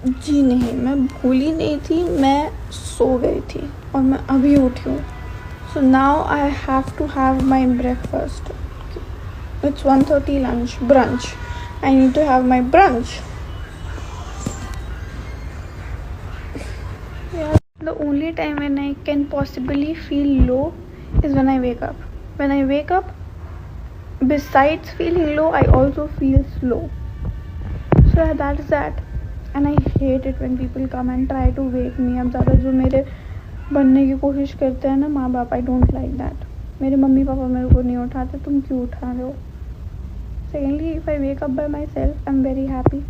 जी नहीं, मैं भूली नहीं थी, मैं सो गई थी और मैं अभी उठी हूँ. So now I have to have my breakfast. It's 1:30 lunch, brunch. I need to have my brunch. Yeah, the only time when I can possibly feel low is when I wake up. When I wake up, besides feeling low, I also feel slow. So yeah, that is that. And I hate it when people come and try to wake me up. ज़्यादा जो मेरे बनने की कोशिश करते हैं ना माँ बाप, I don't like that. मेरे मम्मी पापा मेरे को नहीं उठाते, तुम क्यों उठा रहे हो? Secondly, if I wake up by myself, I'm very happy.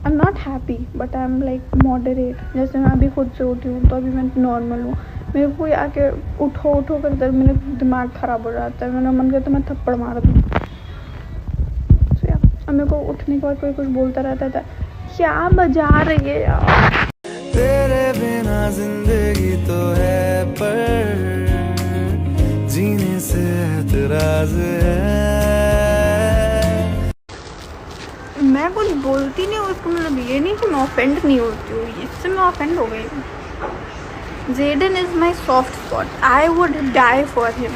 I'm not happy, but I'm like moderate. जैसे मैं अभी खुद से उठी हूँ तो अभी मैं नॉर्मल हूँ. मेरे को कोई आके उठो उठो करते मेरा दिमाग ख़राब हो जाता है. मेरा मन करता है मैं थप्पड़ मार दूँ. So yeah, अब मेरे को उठने के बाद कोई कुछ बोलता रहता था, क्या बजा रही है यार. तेरे बिना जिंदगी तो है पर जीने से एतराज है. मैं कुछ बोलती नहीं हूँ, उसको मतलब ये नहीं कि मैं ऑफेंड नहीं होती हूँ, इससे मैं ऑफेंड हो गई हूँ. Zayden is my soft spot. I would die for him.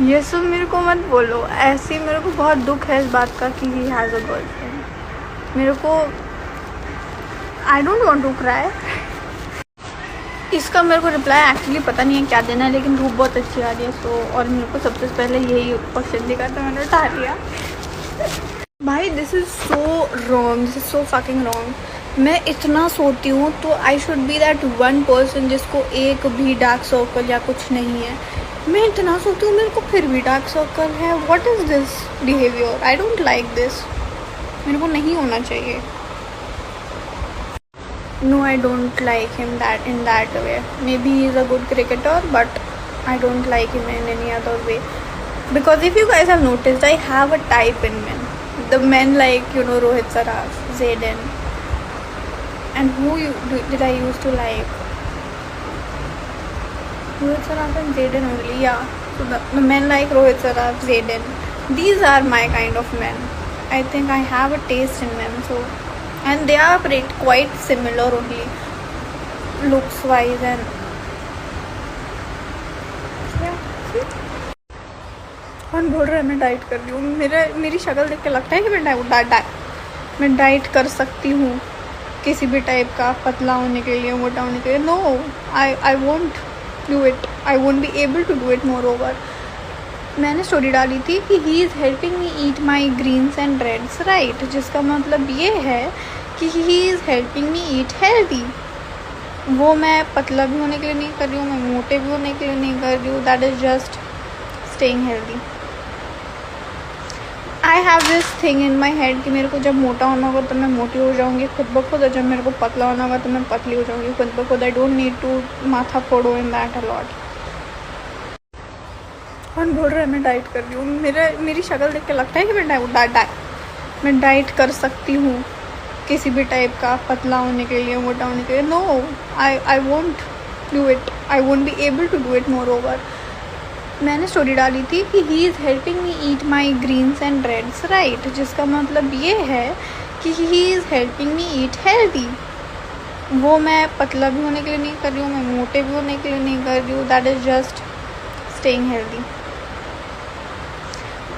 ये सब मेरे को मत बोलो. ऐसे मेरे को बहुत दुख है इस बात का कि he has a girlfriend. मेरे को I don't want to cry. इसका मेरे को रिप्लाई एक्चुअली पता नहीं है क्या देना है, लेकिन धूप बहुत अच्छी आ रही है. सो और मेरे को सबसे पहले यही क्वेश्चन दिखा था, मैंने उठा लिया. भाई this is so wrong, this is so fucking wrong. मैं इतना सोती हूँ तो I should be that one person जिसको एक भी डार्क सर्कल या कुछ नहीं है. मैं इतना सोती हूँ मेरे को फिर भी डार्क सर्कल है. What is this behaviour? I don't like this. मेरे को नहीं होना चाहिए. No, I don't like him that in that way. Maybe he is a good cricketer, but I don't like him in any other way. Because if you guys have noticed, I have a type in men. The men like, you know, Rohit Saraf, Zayden. And who did I used to like? Rohit Saraf and Zayden only, yeah. So the men like Rohit Saraf, Zayden. These are my kind of men. I think I have a taste in men, so. And they are quite similar only looks wise and yeah. कौन बोल रहा है मैं diet कर रही हूँ? मेरी शक्ल देख के लगता है कि मैं डाइट कर सकती हूँ किसी भी टाइप का, पतला होने के लिए, मोटा होने के लिए. No, I won't do it. I won't be able to do it. Moreover मैंने स्टोरी डाली थी कि he is helping me eat my greens and reds, right. जिसका मतलब ये है कि he is helping me eat healthy. वो मैं पतला भी होने के लिए नहीं कर रही हूँ, मैं मोटे भी होने के लिए नहीं कर रही हूँ. That is just staying healthy. I have this thing in my head कि मेरे को जब मोटा होना होगा तो मैं मोटी हो जाऊँगी खुद ब खुद, और जब मेरे को पतला होना होगा तो मैं पतली हो जाऊँगी खुद ब खुद. आई डोंट नीड टू माथा फोड़ो इन दैट अलॉट. कौन बोल रहा है मैं डाइट कर रही हूँ? मेरी शक्ल देख के लगता है कि मैं डाइट कर सकती हूँ किसी भी टाइप का, पतला होने के लिए, मोटा होने के लिए. No, I won't do it. I won't be able to do it. Moreover मैंने स्टोरी डाली थी कि he is helping me eat my greens and reds, right. जिसका मतलब ये है कि he is helping me eat healthy. वो मैं पतला भी होने के लिए नहीं कर रही हूँ, मैं मोटे भी होने के लिए नहीं कर रही हूँ. That is just staying healthy.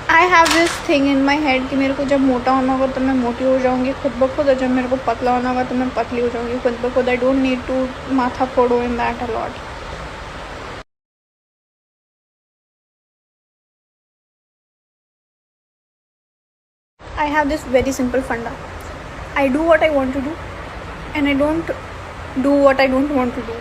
I have this thing in my head कि मेरे को जब मोटा होना होगा तो मैं मोटी हो जाऊँगी खुद ब खुद, और जब मेरे को पतला होना होगा तो मैं पतली हो जाऊँगी खुद ब खुद. आई डोंट नीड टू माथा फोड़ो in that a lot. I have this very simple funda. I do what I want to do, and I don't do what I don't want to do.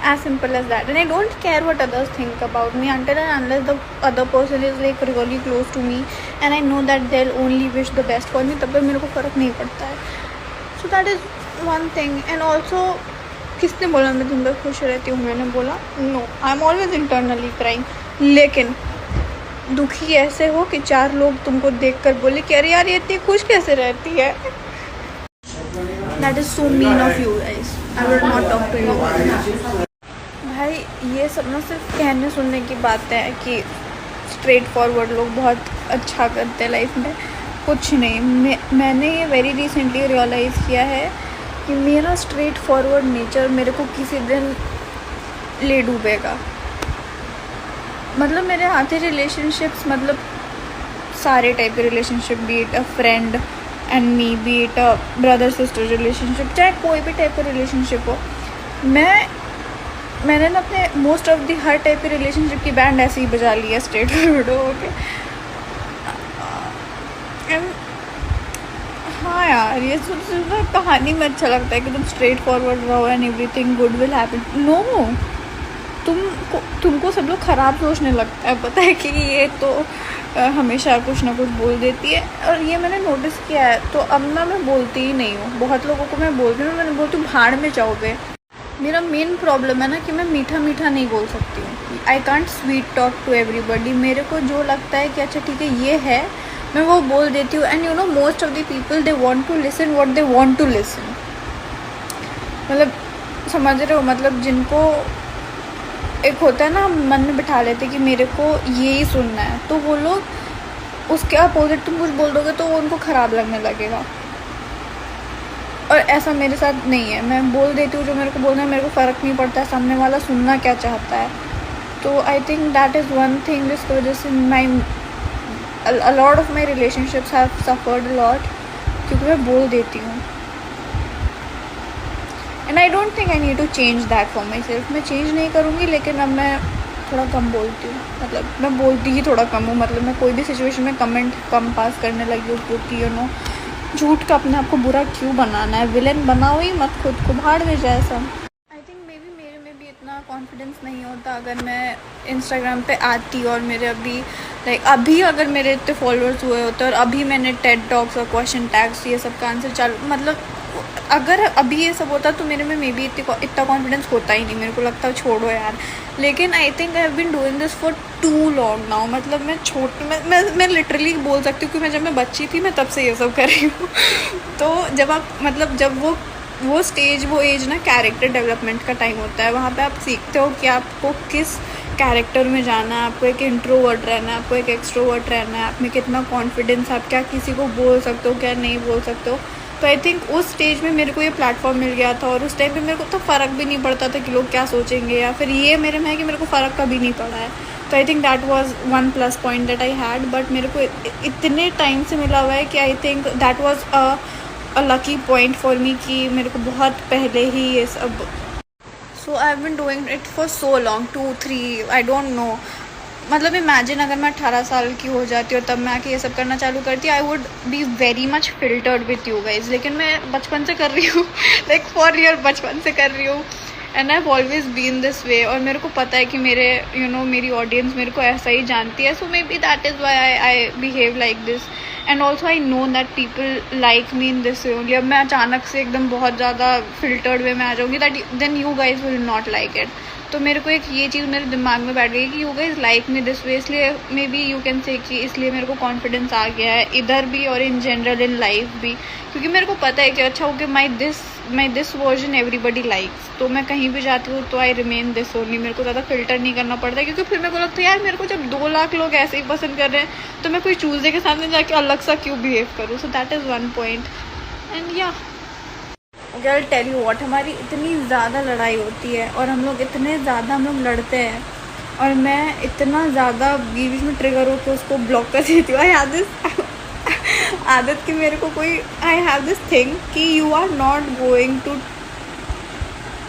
As simple as that. And I don't care what others think about me until and unless the other person is like really close to me and I know that they'll only wish the best for me. तब तक मेरे को फ़र्क नहीं पड़ता है. So that is one thing. And also किसने बोला मैं दिन भर खुश रहती हूँ? मैंने बोला no. I'm always internally crying. लेकिन दुखी ऐसे हो कि 4 लोग तुमको देखकर बोले कि अरे यार ये इतनी खुश कैसे रहती है. That is so mean of you guys. I will not talk to you. भाई ये सब ना सिर्फ कहने सुनने की बातें हैं कि स्ट्रेट फॉरवर्ड लोग बहुत अच्छा करते हैं लाइफ में. कुछ नहीं। मैंने ये वेरी रिसेंटली रियलाइज़ किया है कि मेरा स्ट्रेट फॉरवर्ड नेचर मेरे को किसी दिन ले डूबेगा। मतलब मेरे आते रिलेशनशिप्स, मतलब सारे टाइप के relationship, B it a friend and me, B it a brother sister relationship, चाहे कोई भी टाइप का रिलेशनशिप हो, मैंने ना अपने most of the her type के रिलेशनशिप की बैंड ऐसे ही बजा ली है, स्ट्रेट फॉरवर्ड ओके। हाँ यार, ये सब कहानी में अच्छा लगता है कि तुम स्ट्रेट फॉरवर्ड रहो and everything good will happen. No, तुमको सब लोग ख़राब सोचने लगता है, पता है कि ये तो हमेशा कुछ ना कुछ बोल देती है। और ये मैंने नोटिस किया है, तो अब ना मैं बोलती ही नहीं हूँ। बहुत लोगों को मैं बोलती हूँ, मैंने बोलती हूँ भाड़ में जाओ बे। मेरा मेन प्रॉब्लम है ना कि मैं मीठा मीठा नहीं बोल सकती हूँ। I can't sweet talk to everybody. मेरे को जो लगता है कि अच्छा ठीक है ये है, मैं वो बोल देती हूँ। And you know most of the people they want to listen what they want to listen. मतलब समझ रहे हो, मतलब जिनको एक होता है ना, हम मन में बिठा लेते कि मेरे को ये ही सुनना है, तो वो लोग उसके अपोजिट तुम कुछ बोल दोगे तो वो उनको ख़राब लगने लगेगा। और ऐसा मेरे साथ नहीं है, मैं बोल देती हूँ जो मेरे को बोलना है, मेरे को फ़र्क नहीं पड़ता है सामने वाला सुनना क्या चाहता है। तो I think that is one thing जिसकी वजह से a lot of my relationships have suffered a lot, क्योंकि मैं बोल देती हूँ। And I don't think I need to change that for myself. मैं चेंज नहीं करूँगी, लेकिन अब मैं थोड़ा कम बोलती हूँ। मतलब मैं बोलती ही थोड़ा कम हूँ। मतलब मैं कोई भी सिचुएशन में कमेंट कम पास करने लगी हूँ, क्योंकि यू नो झूठ का अपने आप को बुरा क्यों बनाना है। विलेन बनाओ ही मत, खुद को भाड़ में जाए सब। आई थिंक मे बी मेरे में भी इतना कॉन्फिडेंस नहीं होता अगर मैं इंस्टाग्राम पे आती और मेरे अभी अगर मेरे इतने फॉलोअर्स हुए होते और अभी मैंने टेड टॉक्स और क्वेश्चन टैग्स ये सब का आंसर चालू, मतलब अगर अभी ये सब होता तो मेरे में मे बी इतना कॉन्फिडेंस होता ही नहीं। मेरे को लगता है छोड़ो यार। लेकिन I think I have been doing this for too long now. मतलब मैं लिटरली बोल सकती हूँ कि जब मैं बच्ची थी मैं तब से ये सब कर रही हूँ। तो जब आप मतलब जब वो स्टेज, वो एज ना कैरेक्टर डेवलपमेंट का टाइम होता है, वहाँ पे आप सीखते हो कि आपको किस कैरेक्टर में जाना है, आपको एक इंट्रोवर्ट रहना है, आपको एक एक्सट्रोवर्ट रहना है, आप में कितना कॉन्फिडेंस, आप क्या किसी को बोल सकते हो, क्या नहीं बोल सकते हो। तो आई थिंक उस स्टेज में मेरे को ये प्लेटफॉर्म मिल गया था, और उस टाइम पे मेरे को तो फ़र्क भी नहीं पड़ता था कि लोग क्या सोचेंगे, या फिर ये मेरे में है कि मेरे को फ़र्क कभी नहीं पड़ा है। तो I think that was one plus point that I had. But मेरे को इतने टाइम से मिला हुआ है कि I think that was a lucky point for me, कि मेरे को बहुत पहले ही ये सब। So I have been doing it for so long, 2-3 I don't know. मतलब इमेजिन अगर मैं 18 साल की हो जाती और तब मैं आके ये सब करना चालू करती, I would be very much filtered with you guys. लेकिन मैं बचपन से कर रही हूँ, लाइक फॉर रियल बचपन से कर रही हूँ, and I have always been this way. और मेरे को पता है कि मेरे मेरी ऑडियंस मेरे को ऐसा ही जानती है। So maybe that is why I behave like this, and also I know that people like me in this way only. अब मैं अचानक से एकदम बहुत ज़्यादा फिल्टर्ड वे में आ जाऊँगी, that then you guys will not like it. तो मेरे को एक ये चीज़ मेरे दिमाग में बैठ गई कि you guys like me this way, इसलिए may be you can say कि इसलिए मेरे को कॉन्फिडेंस आ गया है इधर भी और इन जनरल इन लाइफ भी, क्योंकि मेरे को पता है कि अच्छा okay my this version everybody likes. तो मैं कहीं भी जाती हूँ तो आई रिमेन दिस ओनली। मेरे को ज़्यादा फिल्टर नहीं करना पड़ता, क्योंकि फिर मेरे को लगता है यार मेरे को जब 2 लाख लोग ऐसे ही पसंद कर रहे हैं तो मैं कोई चूज़े के सामने जाके अलग सा क्यों बिहेव करूँ। So that is one point. And या गर्ल टेल यू व्हाट, हमारी इतनी ज़्यादा लड़ाई होती है और हम लोग इतने ज़्यादा लड़ते हैं, और मैं इतना ज़्यादा बीच में ट्रिगर होकर उसको ब्लॉक कर देती हूँ। आई हैव दिस आदत कि मेरे को कोई आई हैव दिस थिंग कि you are not going to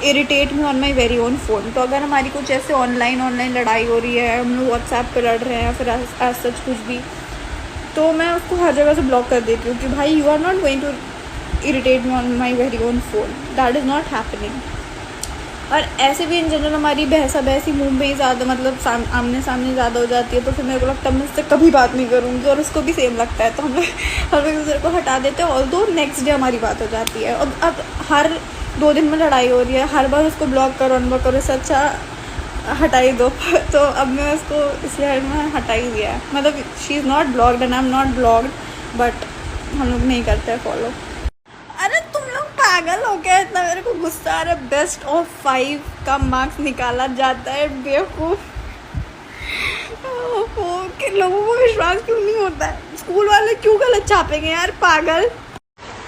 irritate me on my very own phone. तो अगर हमारी कुछ ऐसे ऑनलाइन लड़ाई हो रही है, हम लोग व्हाट्सएप पे लड़ रहे हैं या फिर एज सच कुछ भी, तो मैं उसको हर जगह से ब्लॉक कर देती हूँ कि भाई you are not going to irritate me on my very own phone, that is not happening। और ऐसे भी इन जनरल हमारी बहसी मुंह में ही ज़्यादा मतलब आमने सामने ज़्यादा हो जाती है, तो फिर मेरे को लगता है मैं उससे कभी बात नहीं करूँगी, और उसको भी सेम लगता है। तो हम लोग एक दूसरे को हटा देते हैं, ऑल्दो नेक्स्ट डे हमारी बात हो जाती है। और अब हर 2 दिन में लड़ाई हो रही है, हर बार उसको ब्लॉक करो अनब्लॉक करो, इससे अच्छा हटा ही दो। तो अब मैं उसको इसलिए मैं हटा ही दिया है। मतलब she is not blocked and I am not blocked, but हम लोग नहीं करते हैं फॉलो। अरे तुम लोग पागल हो गया, इतना मेरे को गुस्सा आ रहा है। बेस्ट ऑफ 5 का मार्क्स निकाला जाता है, बेवकूफ़। लोगों को विश्वास क्यों नहीं होता है? स्कूल वाले क्यों गलत छापेंगे यार, पागल।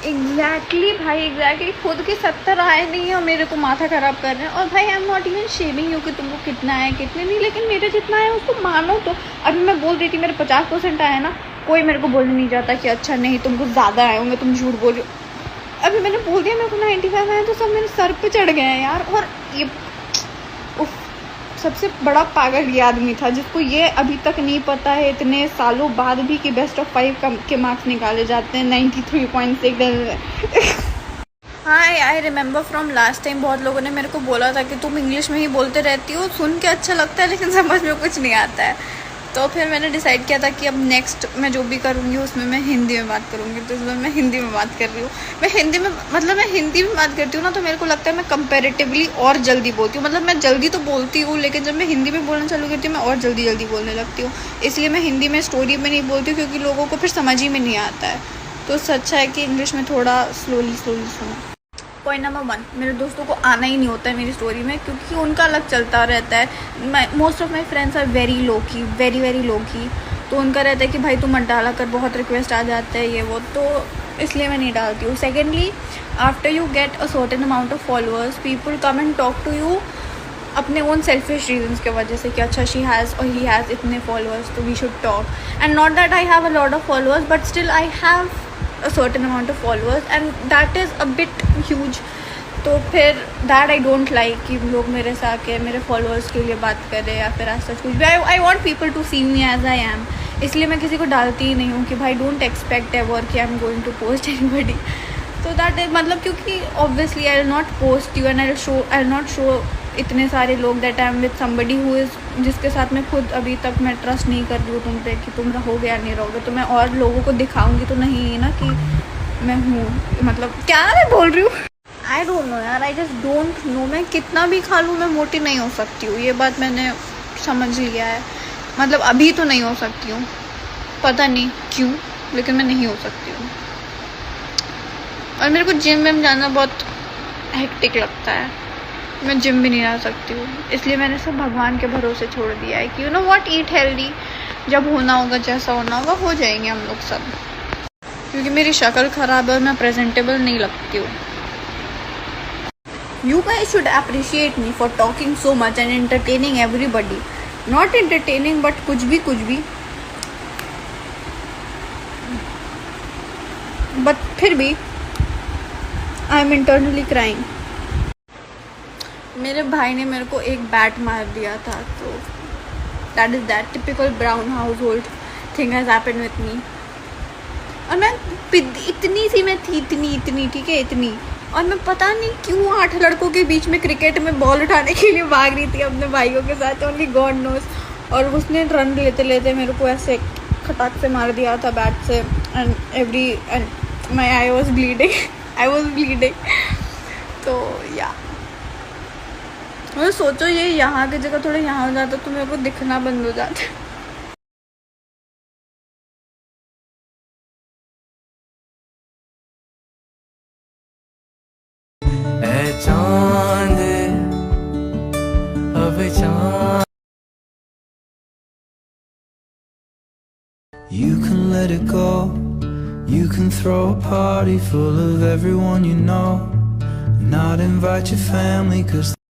एग्जैक्टली भाई, एग्जैक्टली खुद के 70 आए नहीं है और मेरे को माथा खराब कर रहे हैं। और भाई I am not even shaming you कि तुमको कितना है कितने नहीं, लेकिन मेरे जितना है उसको मानो तो। अभी मैं बोल रही थी मेरे 50% आए ना, कोई मेरे को बोलने नहीं जाता कि अच्छा नहीं तुमको ज़्यादा आए होंगे, तुम झूठ बोल रहे हो। अभी मैंने बोल दिया मेरे को 95 आए तो सब मेरे सर पे चढ़ गए हैं यार। और ये सबसे बड़ा पागल ये आदमी था जिसको ये अभी तक नहीं पता है इतने सालों बाद भी कि बेस्ट ऑफ 5 के मार्क्स निकाले जाते हैं 93.6। हाँ, I remember from last time बहुत लोगों ने मेरे को बोला था कि तुम इंग्लिश में ही बोलते रहती हो, सुन के अच्छा लगता है लेकिन समझ में कुछ नहीं आता है। तो फिर मैंने डिसाइड किया था कि अब नेक्स्ट मैं जो भी करूँगी उसमें मैं हिंदी में बात करूँगी। तो इस बार मैं हिंदी में बात कर रही हूँ। मैं हिंदी में बात करती हूँ ना, तो मेरे को लगता है मैं कंपैरेटिवली और जल्दी बोलती हूँ। मतलब मैं जल्दी तो बोलती हूँ, लेकिन जब मैं हिंदी में बोलना चालू करती हूँ मैं और जल्दी बोलने लगती हूँ। इसलिए मैं हिंदी में स्टोरी में नहीं बोलती हूँ, क्योंकि लोगों को फिर समझ ही में नहीं आता है। तो उससे अच्छा है कि इंग्लिश में थोड़ा स्लोली सुनो। पॉइंट नंबर 1, मेरे दोस्तों को आना ही नहीं होता है मेरी स्टोरी में, क्योंकि उनका अलग चलता रहता है। Most of my friends are very low key, very low की। तो उनका रहता है कि भाई तुम मत डाला कर, बहुत रिक्वेस्ट आ जाता है ये वो, तो इसलिए मैं नहीं डालती हूँ। Secondly, after you get a certain amount of followers, people come and talk to you अपने ओन सेल्फिश रीजंस की वजह से कि अच्छा शी हैज़ और ही हैज़ इतने फॉलोअर्स तो we should talk. And not that I have a lot of followers, but still I have a certain amount of followers and that is a bit huge। तो फिर that I don't like कि लोग मेरे से आके मेरे followers के लिए बात करें या फिर ऐसा कुछ भी। I want people to see me as I am, इसलिए मैं किसी को डालती ही नहीं हूँ कि भाई डोंट एक्सपेक्ट एवर कि I am going to post anybody. तो दैट इज मतलब, क्योंकि obviously I will not post you and I will not show इतने सारे लोग that I am with somebody who is, जिसके साथ मैं खुद अभी तक मैं ट्रस्ट नहीं कर रही हूँ तुम पे कि तुम रहोगे या नहीं रहोगे। तो मैं और लोगों को दिखाऊंगी तो नहीं ना कि मैं हूँ, मतलब क्या मैं बोल रही हूँ। आई डोंट नो यार, आई जस्ट डोंट नो। मैं कितना भी खा लूँ मैं मोटी नहीं हो सकती हूँ, ये बात मैंने समझ लिया है। मतलब अभी तो नहीं हो सकती हूँ, पता नहीं क्यों, लेकिन मैं नहीं हो सकती हूँ। और मेरे को जिम में जाना बहुत हेक्टिक लगता है, मैं जिम भी नहीं जा सकती हूँ। इसलिए मैंने सब भगवान के भरोसे छोड़ दिया है कि you know what, eat healthy, जब होना होगा जैसा होना होगा हो जाएंगे हम लोग सब। क्योंकि मेरी शक्ल ख़राब है और मैं प्रेजेंटेबल नहीं लगती हूँ। You guys should appreciate me for talking so much and entertaining everybody. Not entertaining, but कुछ भी। But फिर भी I am internally crying. मेरे भाई ने मेरे को एक बैट मार दिया था, तो that is that typical brown household thing has happened with me. और मैं इतनी सी मैं थी, इतनी ठीक है, इतनी। और मैं पता नहीं क्यों 8 लड़कों के बीच में क्रिकेट में बॉल उठाने के लिए भाग रही थी अपने भाइयों के साथ, ओनली गॉड नोस। और उसने रन लेते मेरे को ऐसे खटाक से मार दिया था बैट से, and my I was bleeding. तो या मैं सोचो ये यहाँ की जगह थोड़ा यहाँ हो जाता तो मेरे को दिखना बंद हो जाता। चांद अब चांद, you can let it go, you can throw a party full of everyone you know, not invite your family 'cause